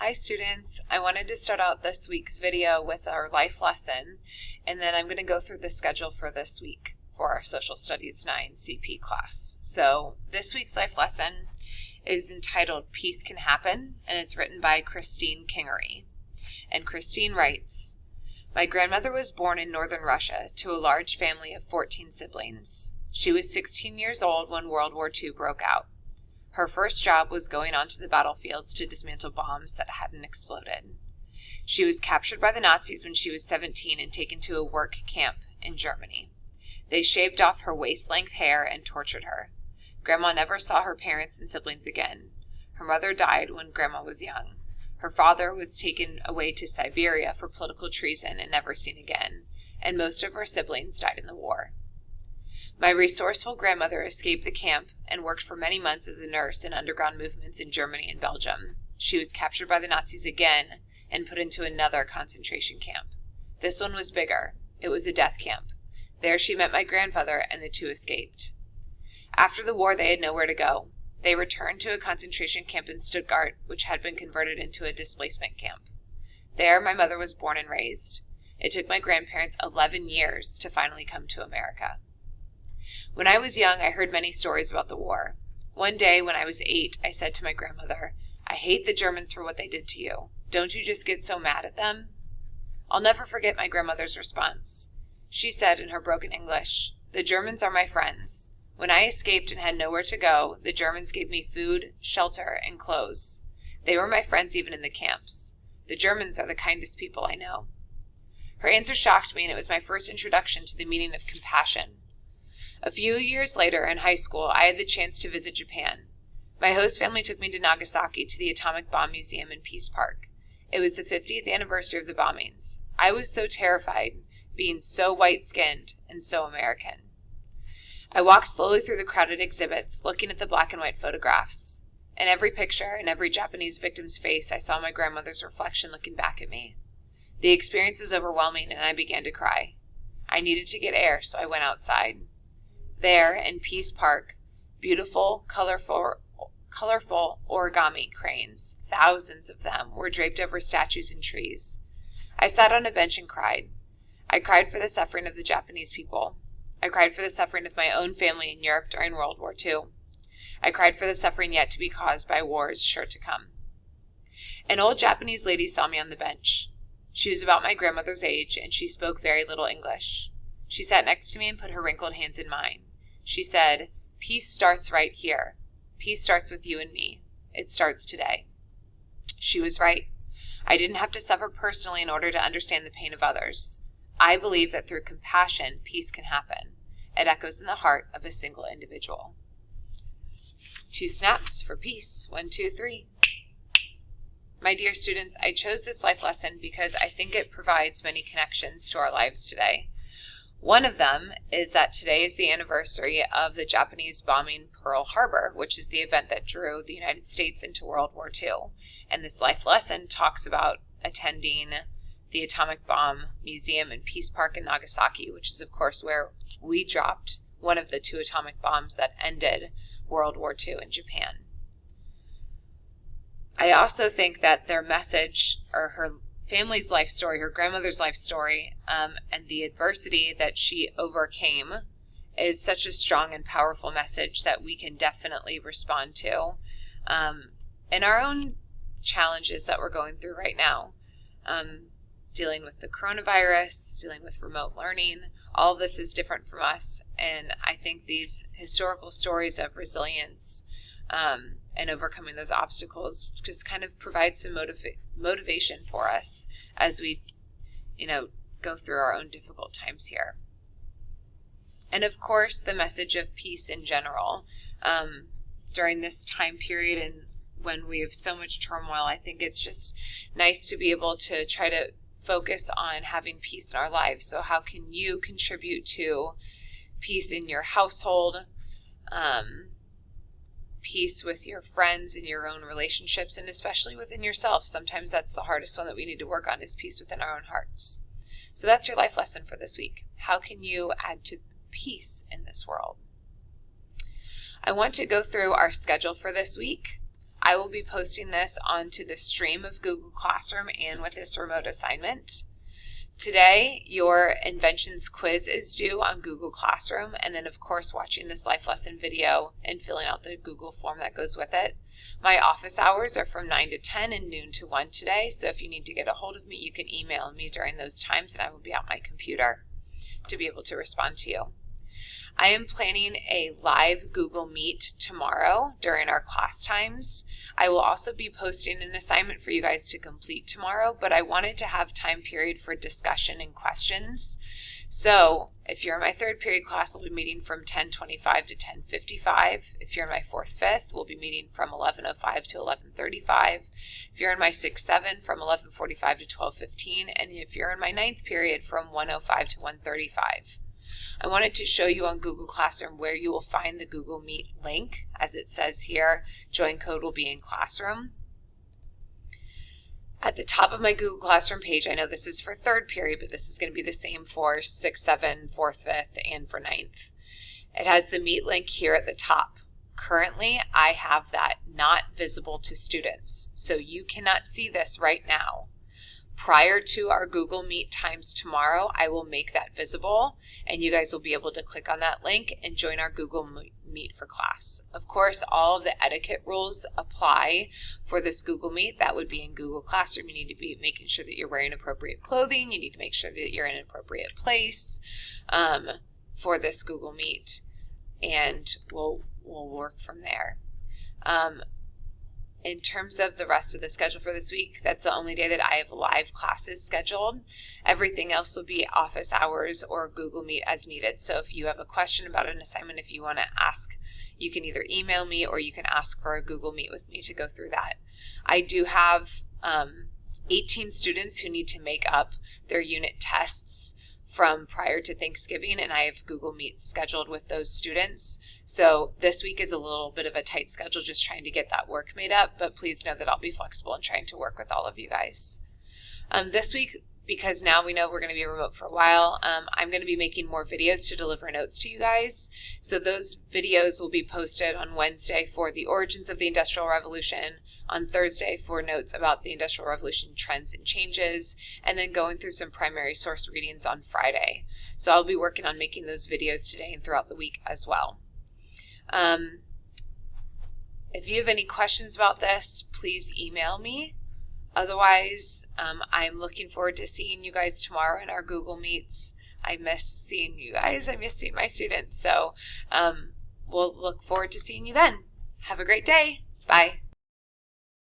Hi students, I wanted to start out this week's video with our life lesson, and then I'm going to go through the schedule for this week for our Social Studies 9 CP class. So this week's life lesson is entitled Peace Can Happen, and it's written by Christine Kingery. And Christine writes, "My grandmother was born in northern Russia to a large family of 14 siblings. She was 16 years old when World War II broke out. Her first job was going onto the battlefields to dismantle bombs that hadn't exploded. She was captured by the Nazis when she was 17 and taken to a work camp in Germany. They shaved off her waist-length hair and tortured her. Grandma never saw her parents and siblings again. Her mother died when Grandma was young. Her father was taken away to Siberia for political treason and never seen again, and most of her siblings died in the war. My resourceful grandmother escaped the camp and worked for many months as a nurse in underground movements in Germany and Belgium. She was captured by the Nazis again and put into another concentration camp. This one was bigger. It was a death camp. There she met my grandfather and the two escaped. After the war, they had nowhere to go. They returned to a concentration camp in Stuttgart, which had been converted into a displacement camp. There my mother was born and raised. It took my grandparents 11 years to finally come to America. When I was young, I heard many stories about the war. One day when I was 8, I said to my grandmother, 'I hate the Germans for what they did to you. Don't you just get so mad at them?' I'll never forget my grandmother's response. She said in her broken English, 'The Germans are my friends. When I escaped and had nowhere to go, the Germans gave me food, shelter, and clothes. They were my friends even in the camps. The Germans are the kindest people I know.' Her answer shocked me, and it was my first introduction to the meaning of compassion. A few years later, in high school, I had the chance to visit Japan. My host family took me to Nagasaki to the Atomic Bomb Museum in Peace Park. It was the 50th anniversary of the bombings. I was so terrified, being so white-skinned and so American. I walked slowly through the crowded exhibits, looking at the black and white photographs. In every picture, in every Japanese victim's face, I saw my grandmother's reflection looking back at me. The experience was overwhelming, and I began to cry. I needed to get air, so I went outside. There, in Peace Park, beautiful, colorful origami cranes, thousands of them, were draped over statues and trees. I sat on a bench and cried. I cried for the suffering of the Japanese people. I cried for the suffering of my own family in Europe during World War II. I cried for the suffering yet to be caused by wars sure to come. An old Japanese lady saw me on the bench. She was about my grandmother's age, and she spoke very little English. She sat next to me and put her wrinkled hands in mine. She said, "Peace starts right here. Peace starts with you and me. It starts today." She was right. I didn't have to suffer personally in order to understand the pain of others. I believe that through compassion, peace can happen. It echoes in the heart of a single individual. 2 snaps for peace. 1, 2, 3. My dear students, I chose this life lesson because I think it provides many connections to our lives today. One of them is that today is the anniversary of the Japanese bombing Pearl Harbor, which is the event that drew the United States into World War II. And this life lesson talks about attending the Atomic Bomb Museum in Peace Park in Nagasaki, which is, of course, where we dropped one of the 2 atomic bombs that ended World War II in Japan. I also think that their message, or her family's life story, her grandmother's life story, and the adversity that she overcame is such a strong and powerful message that we can definitely respond to in our own challenges that we're going through right now. Dealing with the coronavirus, dealing with remote learning, all of this is different from us, and I think these historical stories of resilience and overcoming those obstacles just kind of provide some motivation for us as we, go through our own difficult times here. And of course, the message of peace in general. During this time period and when we have so much turmoil, I think it's just nice to be able to try to focus on having peace in our lives. So how can you contribute to peace in your household, peace with your friends in your own relationships, and especially within yourself? Sometimes that's the hardest one that we need to work on, is peace within our own hearts. So that's your life lesson for this week. How can you add to peace in this world? I want to go through our schedule for this week. I will be posting this onto the stream of Google Classroom and with this remote assignment. Today, your inventions quiz is due on Google Classroom, and then of course watching this life lesson video and filling out the Google form that goes with it. My office hours are from 9 to 10 and noon to 1 today, so if you need to get a hold of me, you can email me during those times and I will be at my computer to be able to respond to you. I am planning a live Google Meet tomorrow during our class times. I will also be posting an assignment for you guys to complete tomorrow, but I wanted to have time period for discussion and questions. So if you're in my third period class, we'll be meeting from 10:25 to 10:55. If you're in my fourth, fifth, we'll be meeting from 11:05 to 11:35. If you're in my 6-7, from 11:45 to 12:15, and if you're in my ninth period, from 1:05 to 1:35. I wanted to show you on Google Classroom where you will find the Google Meet link. As it says here, join code will be in Classroom. At the top of my Google Classroom page, I know this is for third period, but this is going to be the same for 6, 7, 4th, 5th, and for 9th. It has the Meet link here at the top. Currently, I have that not visible to students, so you cannot see this right now. Prior to our Google Meet times tomorrow, I will make that visible, and you guys will be able to click on that link and join our Google Meet for class. Of course, all of the etiquette rules apply for this Google Meet. That would be in Google Classroom. You need to be making sure that you're wearing appropriate clothing. You need to make sure that you're in an appropriate place for this Google Meet, and we'll work from there. In terms of the rest of the schedule for this week, that's the only day that I have live classes scheduled. Everything else will be office hours or Google Meet as needed. So if you have a question about an assignment, if you want to ask, you can either email me or you can ask for a Google Meet with me to go through that. I do have 18 students who need to make up their unit tests from prior to Thanksgiving, and I have Google Meets scheduled with those students. So this week is a little bit of a tight schedule, just trying to get that work made up, but please know that I'll be flexible in trying to work with all of you guys. This week, because now we know we're going to be remote for a while, I'm going to be making more videos to deliver notes to you guys. So those videos will be posted on Wednesday for the origins of the Industrial Revolution, on Thursday for notes about the Industrial Revolution trends and changes, and then going through some primary source readings on Friday. So I'll be working on making those videos today and throughout the week as well. If you have any questions about this, please email me. Otherwise, I'm looking forward to seeing you guys tomorrow in our Google Meets. I miss seeing you guys. I miss seeing my students. So we'll look forward to seeing you then. Have a great day. Bye.